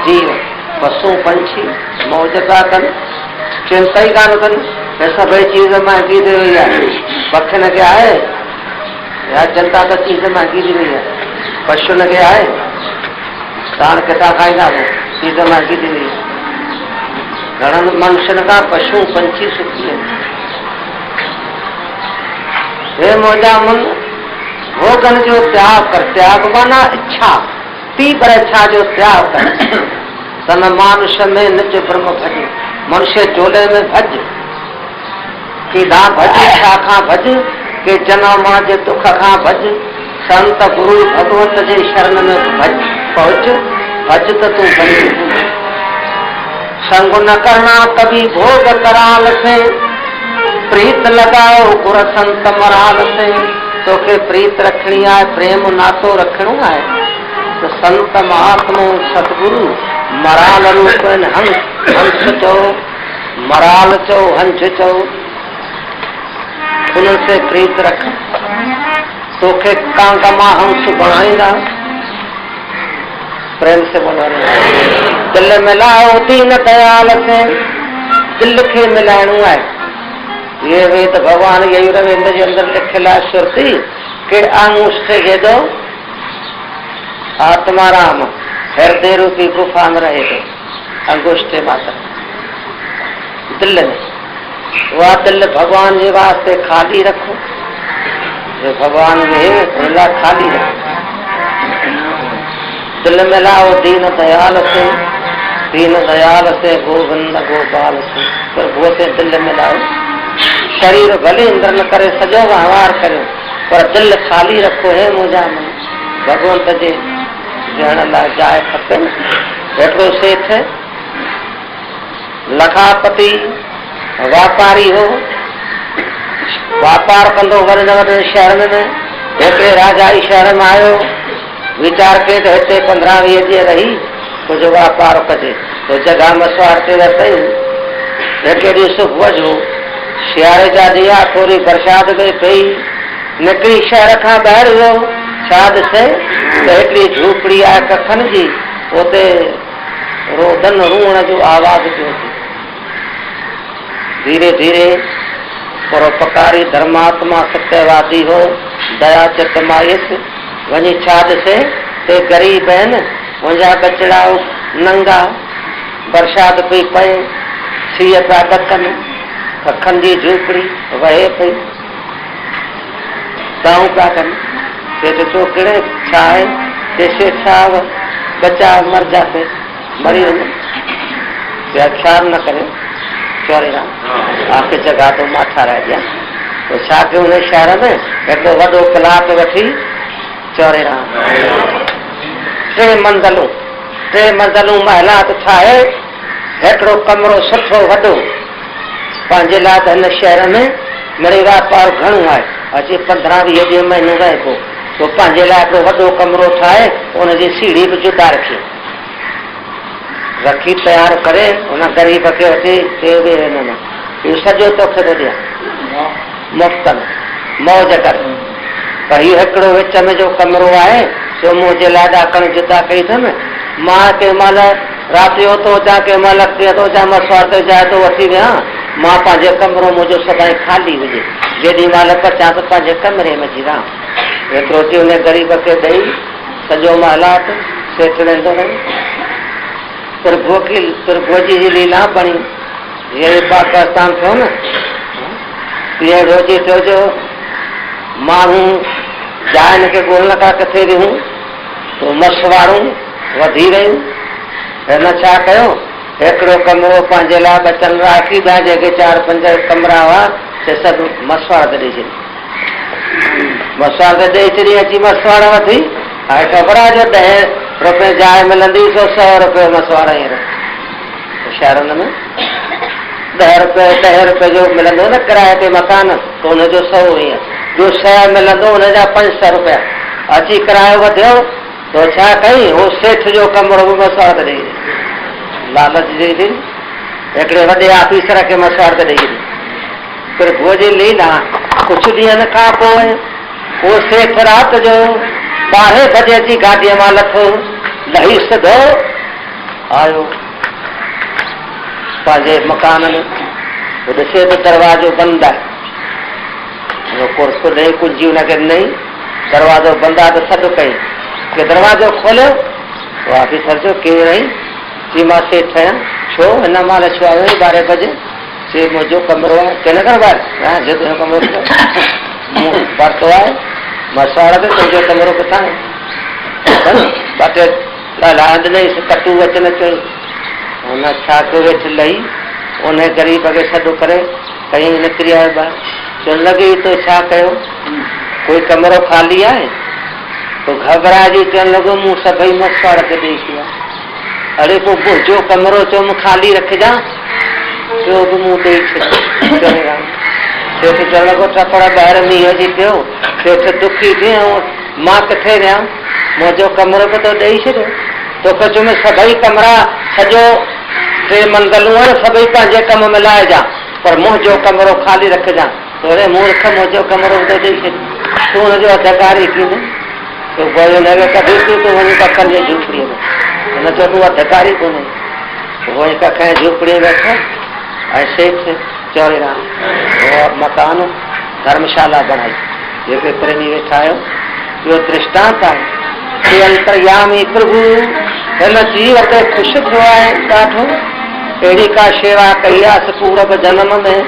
Speaker 3: जीव, पशु पंछी मौजता कन चिंता ही कान कन। ऐसा बड़ी चीज मांगी दे रही है, पक्ष ने क्या है यार, जनता का चीज मांगी दे रही है। पशु ने क्या है, दान कैसा खाएगा, वो चीज मांगी दे रही है। घड़ा मनुष्य ने कहा पशु पंछी सुखी है। हे मौजा मन, भोगन जो त्याग कर, त्याग माना इच्छा, तीव्र इच्छा जो त्याग कर। तन मानुष में निज ब्रह्म भज, मनुष्य चोले में भज, कि दा भज शाखा भज, के जन्म माज दुख खा भज। संत गुरु भगवत जे शरण में भज पहुंच, भज तो तू भज। संग न करना कभी भोग कराल से, प्रीत लगाओ गुर संत मराल से। तो के प्रीत रखनी है, प्रेम नातो रखना है। तो संत महात्मा सतगुरु मराल रूप हंस चो, मराल चो हंस चो, उनसे प्रीत रख। तो के कांकमा हंस बनाएगा। प्रेम से बोला रहे, दिल मिलाओ दीन दयाल से, दिल के मिलाणु है। ये वेद भगवान यजुर्वेद जे अंदर लिखियलु श्रुति के अंगूठे के दो आत्मा राम हृदय रूपी गुफा में रहे तो अंगूठे मात्र दिल में वह दिल भगवान के वास्ते खाली रखो, जो भगवान में खाली रखो। दिल में लाओ दीन दयाल से गोविंद गोपाल से, प्रभु से दिल में लाओ। शरीर भले इंद्र न करे सजो व्यवहार करो, पर दिल खाली रखो है मुझा में भगवंत जे जहण ला जाए खपे। एटलो सेठ लखापति व्यापारी हो, व्यापार कंदो वॾे वॾे शहर में। हिकिड़े राजा ई शहर में आयो, वीचार कई तो हिते 15-20 ॾींहं रही कुछ व्यापार कजे तो जगह मसवाड़ ते वरितई। हिकु ॾींहुं सुबुह जो सियारे जा ॾींहं थोरी बरसाति पई पई, निकिरी शहर खां ॿाहिरि वियो। छा ॾिसे त हिकिड़ी झूपड़ी आहे कखन जी, उते रोदन रूअण जो आवाज़ पियो थिए। धीरे धीरे परोपकारी धर्मात्मा सत्यवादी हो, दया चित मायुस वञी छा ॾिसे ते ग़रीब आहिनि, मुंहिंजा बचड़ा नंगा, बरसाति पई पए, सीउ पिया ॾकनि, कखन जी झूपड़ी वहे पई, गांव पिया कनि। सेठ चयो कहिड़े छा आहे? जैसे छा बच्चा मर जाते मरी वञे, ख्याल न करे चोरे आखिर जगह तो मां ठाराए ॾियां। तो छा कयो हुन शहर में हिकिड़ो वॾो प्लाट वठी चोरे टे मंज़िलूं महलात ठाहे, हिकिड़ो कमरो सुठो वॾो पंहिंजे लाइ त हिन शहर में मिड़े वापार घणो आहे, अचे 15-20 महीनो रहे पोइ तो पंहिंजे लाइ हिकिड़ो वॾो कमरो ठाहे, उनजी सीढ़ी बि जुदा रखी तयार करे उन ग़रीब खे वठी इहो सॼो तोखे थो ॾियां मुफ़्त में, मौज कर। पर इहो हिकिड़ो विच में जो कमरो आहे सो मुंहिंजे लाइ ॾाकण जुदा कई अथनि। मां कंहिं महिल राति जो थो अचां, कंहिं महिल कीअं थो अचां, मसवाड़ ते जाइ तो वठी वियां। मां पंहिंजे कमरो मुंहिंजो सदाईं खाली हुजे, जेॾी महिल पचां त पंहिंजे कमरे में अची रहां। एतिरो थी उन ग़रीब खे ॾेई सॼो महलात सेठ वेंदो रहे। प्रभु जी लीला बणी, ये पाकिस्तान थियो न, ये रोजी थियो जो माण्हू जाइन खे ॻोल्हण खां किथे वियूं तो मछुआरूं वधी रहियूं। हिन छा कयो, हिकिड़ो कमरो पंहिंजे लाइ बचन राखी, ॿिया जेके 4-5 कमरा हुआ से सभु मछुआर ते ॾेई छॾी। मछुआर ते ॾेई छॾी, अची मछुआर वठी। हाणे ख़बर आहे जो 10 रुपए जाइ मिलंदी, 100 रुपए मछुआरा हींअर शहरनि में 10 रुपए जो मिलंदो न किराए ते मकान, तो हुनजो 100 हीअं जो शइ मिलंदो हुनजा 500 रुपया। अची किरायो वधियो तो छा कई, हो सेठ जो कमरो बि मछुआर ते ॾेई लालच ॾेई ॾिनी, हिकिड़े वॾे ऑफिसर खे मछुआर ते ॾेई ॾिनी। प्रभुअ जी लीला। कुझु ॾींहंनि खां पोइ उहो सेठ राति जो 12 बजे जी गाॾीअ मां लथो, लही सिधो आयो पंहिंजे मकान में। ॾिसे त दरवाजो बंदि आहे, कुर्सो ॾेई कुंजी हुनखे ॾिनई, दरवाजो बंदि आहे त सॾु कई कि दरवाजो खोलियो। ऑफिसर जो केरु आई? चई मां सेठ आहियां। छो हिन महिल छो आयो 12 बजे? चई मुंहिंजो कमरो आहे। कंहिं न कर ॿाहिरि जो तुंहिंजो कमरो वरितो आहे मछुआर ते, तुंहिंजो कमरो किथां आहे? ॿ 2 ॻाल्हाइण ॾिनई, कटू वचन चई। हुन छा कयो, वेठि लही उन ग़रीब खे सॾु करे कई निकिरी आयो ॿाहिरि। चवणु लॻी तो छा कयो, कोई कमरो ख़ाली आहे? तो घबराइजी चवणु लॻो मूं सभई मछुआर ते ॾेई छॾिया। अड़े पोइ मुंहिंजो कमरो चयो मूं ख़ाली रखजां, ॿियो बि मूं ॾेई छॾियो। सेठ चवणु लॻो टपड़ ॿाहिरि मींहं जी पियो। सेठ दुखी थी, मां किथे वियां, मुंहिंजो कमरो बि तो ॾेई छॾियो। तोखे चयो सभई कमरा सॼो 3 मंज़िलूं आहिनि, सभई पंहिंजे कम में लाइजां, पर मुंहिंजो कमरो ख़ाली रखजां। तो अरे मूर्ख, मुंहिंजो कमरो बि तो ॾेई छॾ, तूं हुनजो अधिकारी कीअं? तो हुनखे कढी तूं वञी कखनि जी झूपड़ीअ में। हुन चयो तूं अधिकारी कोन्हे। वञी कखनि जी झूपड़ीअ में वेठो। ऐं सेठ चौरे राम और मकान धर्मशाला बनाई जेके प्रेमी वेठा आयो यो दृष्टांत आहे कि अंतर्यामी प्रभु हिन जीव ते खुश थियो आहे ॾाढो। अहिड़ी का शेवा कई आहे पूर्व जन्म में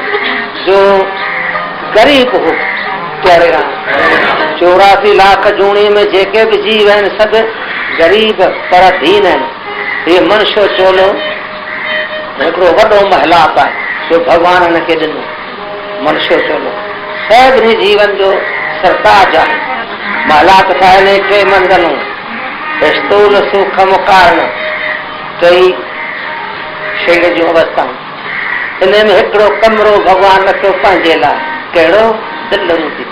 Speaker 3: जो गरीब हो चौरे राम। 84 लाख जूणी में जेके भी जीव आहिनि सभु गरीब पर दीन आहिनि। ये मनुष्य चोलो हिकिड़ो वॾो महलात आहे जो भगवान हिनखे ॾिनो मनुष्य चोलो सभिनी जीवन जो सरताज आहे। महलात ठाहियल 3 मंज़िलूं स्थूल सूक्ष्म कारण 3 शरीर जूं अवस्थाऊं। इन में हिकिड़ो कमरो भगवान रखियो पंहिंजे लाइ कहिड़ो दिलि रूपी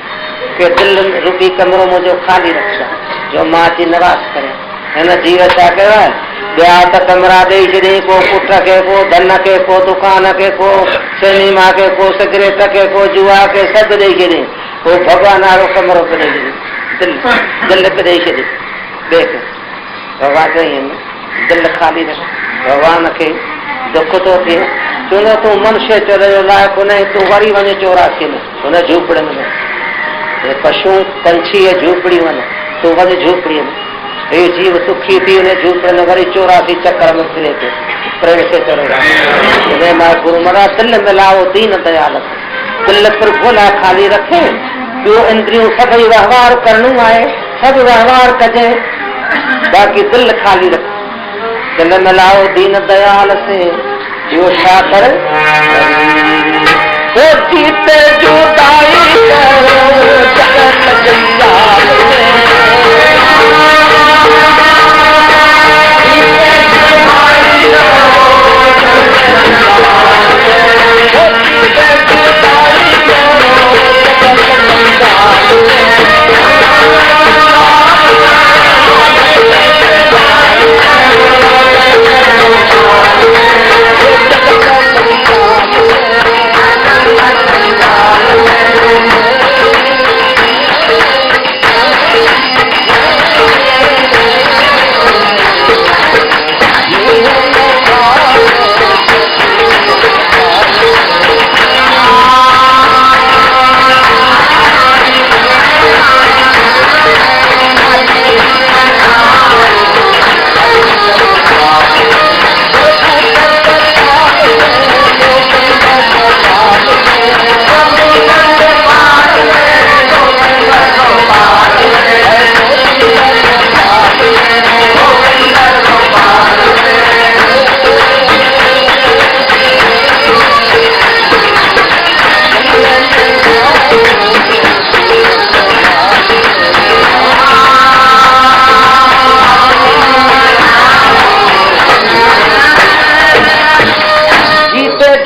Speaker 3: के दिलि रूपी कमरो मुंहिंजो ख़ाली रखियो जो मां अची निवास करियां। हिन जीव छा कयो आहे ॿिया त कमरा ॾेई छॾियईं को पुट खे को धन खे को दुकान खे को सिनेमा खे को सिगरेट खे को जुआ खे सभु ॾेई छॾियईं। पोइ भॻवान वारो कमरो पे ॾेई छॾियईं दिलि पे ॾेई छॾी देख भॻवान चई दिलि ख़ाली रख। भॻवान खे दुख थो थिए चवंदो तूं मनुष्य चोर जो लाइक़ु न तूं वरी वञ 84 में हुन झूपड़ियुनि में पशु पंछी झूपड़ी वञ तूं वञ झूपड़ीअ में। हे जीव सुखी थी उन झूपड़े में वरी 84 चक्कर में फिरे थे प्रेम से चले मां गुरु महाराज दिल मिलाओ दीन दयाल दिल प्रभु लाइ खाली रखे ॿियो इंद्रियूं सभई व्यवहार करणो आहे सभु व्यवहार कजे बाक़ी दिल खाली रख दिल मिलाओ दीन दयाल से ॿियो छा कर जीते जुदाई करो जगत जंजाल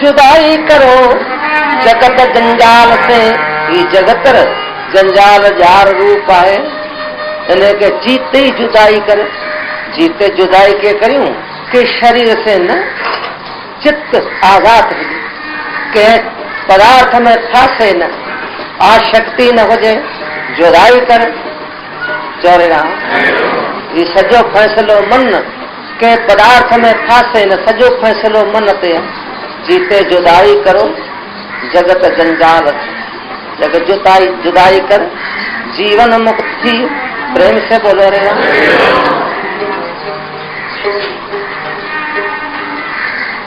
Speaker 3: जुदाई करो जगत जंजाल से। ये जगत जंजाल जार रूप है इनके जीते ही जुदाई करे। जीते जुदाई के करियूं के शरीर से न चित्त आजाद के पदार्थ में फासे न आशक्ति न हो जाए जुदाई कर चौरे राम। ये सजो फैसलो मन के पदार्थ में फासे न सजो फैसलो मन ते जीते जुदाई करो जगत जंजाल जगत जुदाई कर जीवन मुक्ति। प्रेम से बोलो रे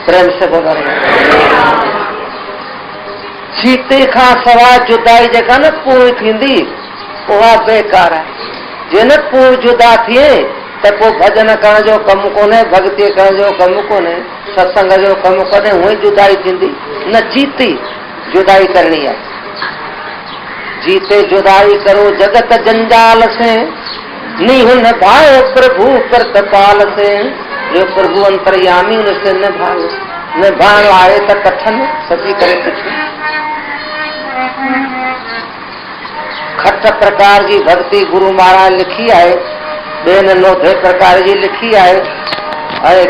Speaker 3: प्रेम से बोलो रे। जीते खां सवाइ जुदाई जेका न पूरी थींदी उहा बेकार है। जे न पूरी जुदा थिए त पोइ भजन करण जो कमु कोन्हे भक्ति करण जो कमु कोन्हे सत्संग जो कमु कोन्हे हुई जुदाई थींदी न। जीती जुदाई करनी है। जीते जुदाई करो जगत जंजाल से नीह निभाए प्रभु कृतपाल से। जो प्रभु अंतर्यामी उनसे निभाए निभाण आए त कठन सची करे कुछ खट प्रकार की भक्ति गुरु महाराज लिखी है बेन 9 प्रकार की लिखी है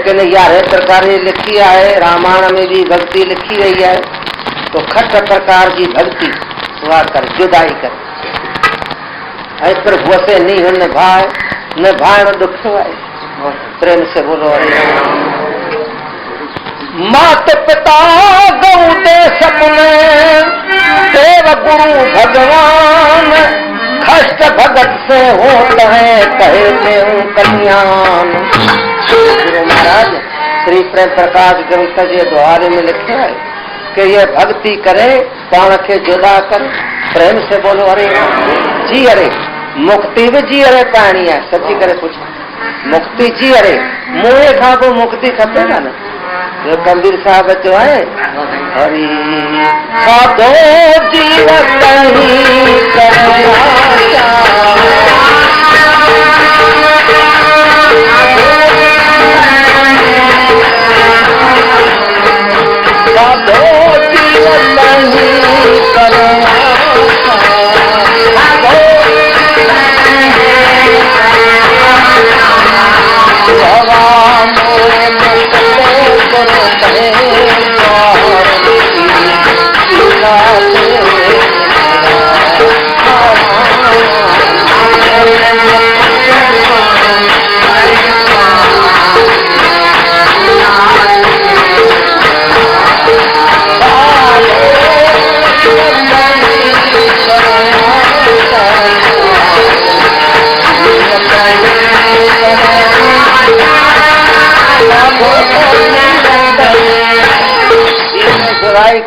Speaker 3: किन 11 प्रकार की लिखी है। रामायण में भी भक्ति लिखी गई है। तो खट प्रकार की भक्ति हुआ कर जुदाई कर प्रभु से नहीं निभाए निभाण दुख है। प्रेम से बोलो मात पिता गौ देश तुने देव गुरु भगवान कष्ट भगत से होता है कहते हूँ कल्याण। गुरु महाराज श्री प्रेम प्रकाश ग्रंथ जी द्वारे में लिखा है कि ये भक्ति करे प्राण के जुदा कर प्रेम से बोलो अरे जी अरे मुक्ति भी जी अरे पानी है सच्ची करे कुछ मुक्ति जी अरे मुँह खा को मुक्ति खपेगा ना। जो कबीर साहब जो है हरि साधो जीवत ही साधो जीवत ही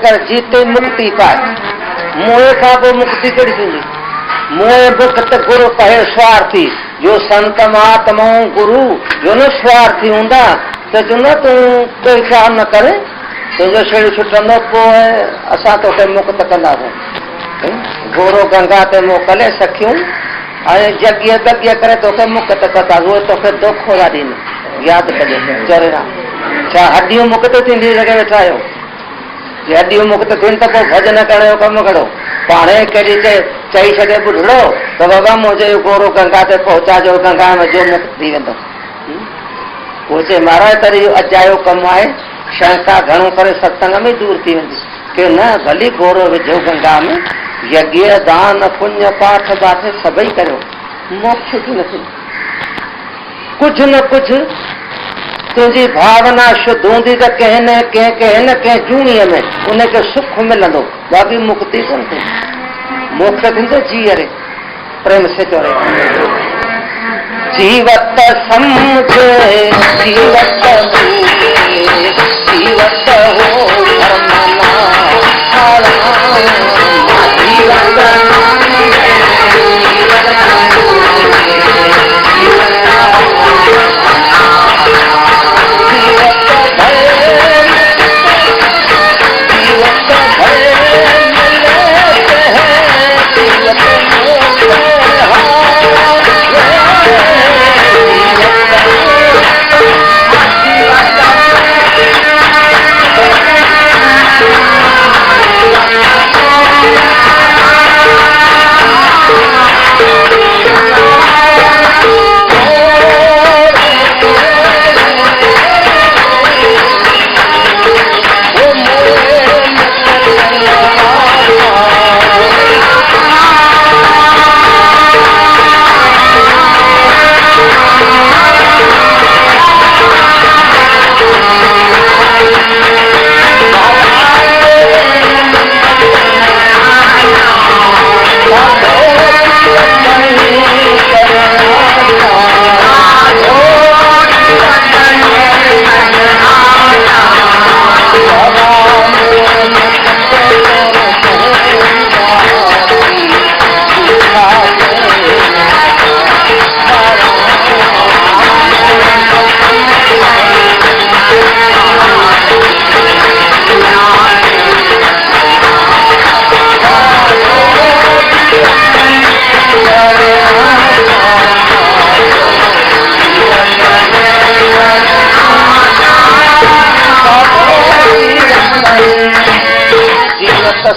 Speaker 3: कर जीते मुक्ति पाए मोए का वो मुक्ति करी सुनी मोए भक्त गुरु कहे स्वार्थी जो संत महात्मा गुरु जो न स्वार्थी हूंदा तो जो न तू कोई काम न करे तो जो छेड़ी छुटंदो पोइ असां तोखे मुक्त कंदासीं। गोरो गंगा ते मोकले सखियूं ऐं जॻिए तॻिए करे तोखे मुक्त कंदा उहे तोखे दोखो था ॾींदा यादि कजे चोरे छा हड्डियूं मुक्त थींदी लॻे वेठा आहियो जे हड्डियूं मुक्त थियनि त पोइ भॼन करण जो कमु करो पाणे केॾी चई छॾे ॿुढड़ो त बाबा मुंहिंजो गोरो गंगा ते पहुचाइजो गंगा में जो मुक्त थी वेंदो पोइ चए महाराज तरी इहो अजायो कमु आहे शंका घणो करे सत्संग में दूर थी वेंदी की न भली गोरो विझो गंगा में यज्ञ दान पुण्य पाठ बाठ सभई करियो मोक्ष थी न थिए कुझु न कुझु तुझी भावना शुद्ध हूंदी त कंहिं न कंहिं जूणीअ में उनखे सुख मिलंदो बाक़ी मुक्ति कोन थींदी मोक्ष थींदो जी अरे प्रेम से चोरे जीवत समझे जीवत जीवत हो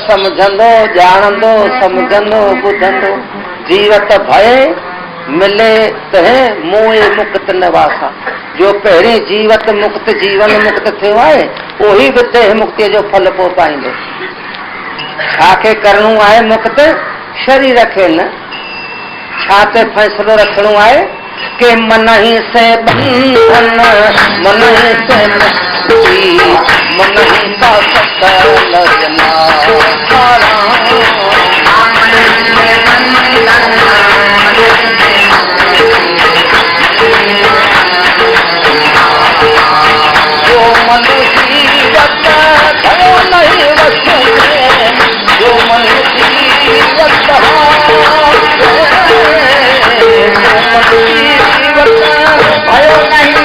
Speaker 3: समझंदो जानंदो समझंदो ॿुधंदो जीवत भय मिले त मोए मुक्त नवासा जो पहिरीं जीवत मुक्त जीवन मुक्त थियो आहे उही बि देह मुक्ति जो फल पोइ पाईंदो छाखे करणो आहे मुक्त शरीर खे न छा ते फ़ैसिलो रखणो आहे के मन ही से बंधन मन ही से मुक्ति मन ही का सत्य लजना जो मन जीवत भयो नहीं वस में, जो मन जीवत भयो नहीं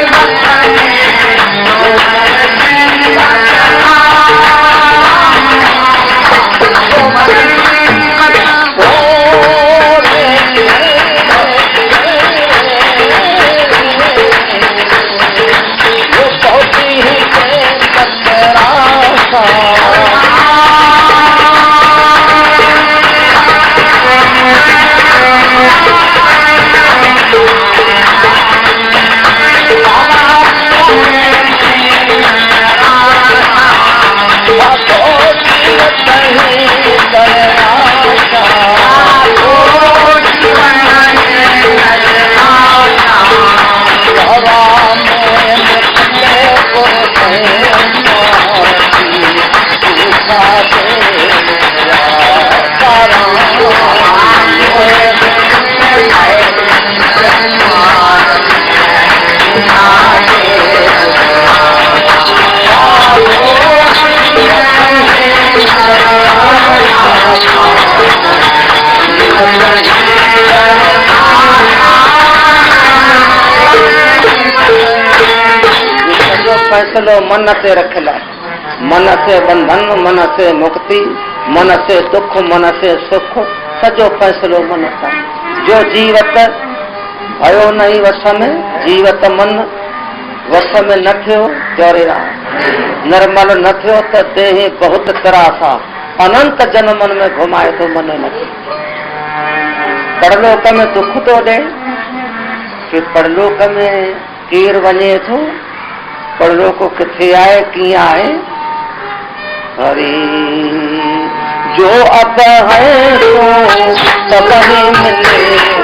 Speaker 3: फैसलो मन से रखला, मन से बंधन, मन से मुक्ति, मन से दुख, मन से सुख, सजो फैसलो मन का। जो जीवत भयो नहीं वस में, जीवत मन वस में न थियो त्योरे निर्मल न थियो त देहि बहुत त्रासा, अनंत जन्मन में घुमाए तो मन न। परलोक में दुख तो दे कि परलोक में केर वञे थो, परलोक किथे आए कीअं आहे। हरी जो अब है तो सब ही मिले